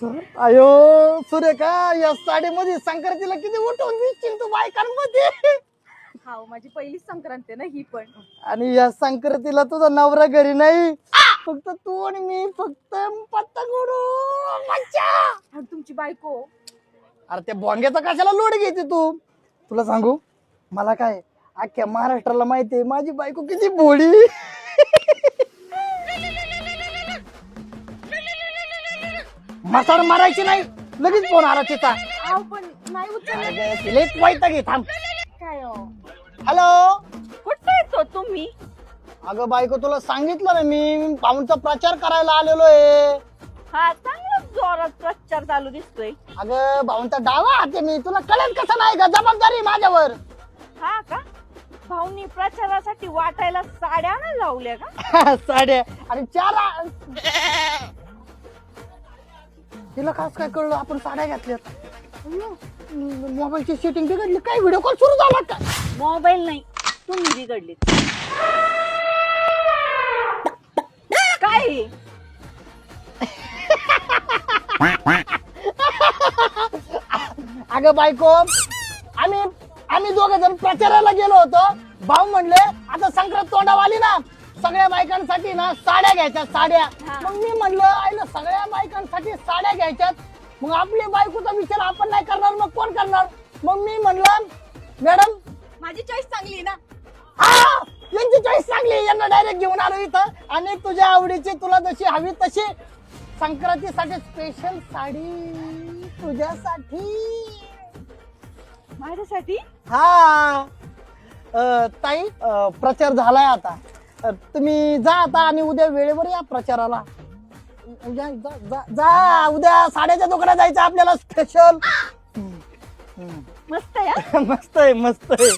अयो सुरेखा, या साडीमध्ये संक्रांतीला किती उठवून दिसशील तू बायकांमध्ये. हाव, माझी पहिलीच संक्रांत आहे ना ही पण. आणि या संक्रांतीला तुझा नवरा घरी नाही, फक्त तू आणि मी, फक्त पतंग उडू. मज्जा. आणि तुमची बायको? अरे त्या भोंग्याचा कशाला लोड घेते तू? तुला सांगू, मला काय अख्ख्या महाराष्ट्राला माहितीये माझी बायको किती भोळी. मसाड मारायची नाही, लगेच फोन आला तिचा. हाव, पण नाही उचललं. तिला एक वैताग आहे, थांब. काय हो? हॅलो. कुठं येतो तुम्ही? अगं बायको, तुला सांगितलं ना मी पाहुणचा प्रचार करायला आलेलो आहे. हा, चांगला जोरात प्रचार चालू दिसतोय. अगं भाऊंचा डावा हाते मी, तुला कळेल कसं नाही का? जबाबदारी माझ्यावर. हा का? भाऊनी प्रचारासाठी वाटायला साड्या ना लावल्या का? साड्या आणि चार. तिला खास काय कळलं आपण साड्या घेतल्यात? मोबाईलची सेटिंग बिघडली काय? व्हिडिओ कॉल सुरू झाला का? मोबाईल नाही, तुम्ही बिघडले. काय? अगं बायको, आम्ही दोघ जण प्रचाराला गेलो होतो. भाऊ म्हणले आता संक्रांत तोंडावर आली ना, सगळ्या बायकांसाठी ना साड्या घ्यायच्या, साड्या. हा. मग मी म्हणलं आईला सगळ्या बायकांसाठी साड्या घ्यायच्यात, मग आपली बायकोचा विचार आपण नाही करणार, मग कोण करणार? मग मी म्हणलं मॅडम माझी चॉईस चांगली आहे ना. हा, यांची चॉईस चांगली आहे, यांना डायरेक्ट घेऊन आलो इथं. आणि तुझ्या आवडीची, तुला जशी हवी तशी संक्रांतीसाठी स्पेशल साडी तुझ्यासाठी. माझ्यासाठी? हा. ताई, प्रचार झालाय आता. तुम्ही जा आता आणि उद्या वेळेवर या प्रचाराला. जा उद्या साड्याच्या दुकानात जायचं आपल्याला स्पेशल. मस्त आहे. मस्त आहे, मस्त आहे.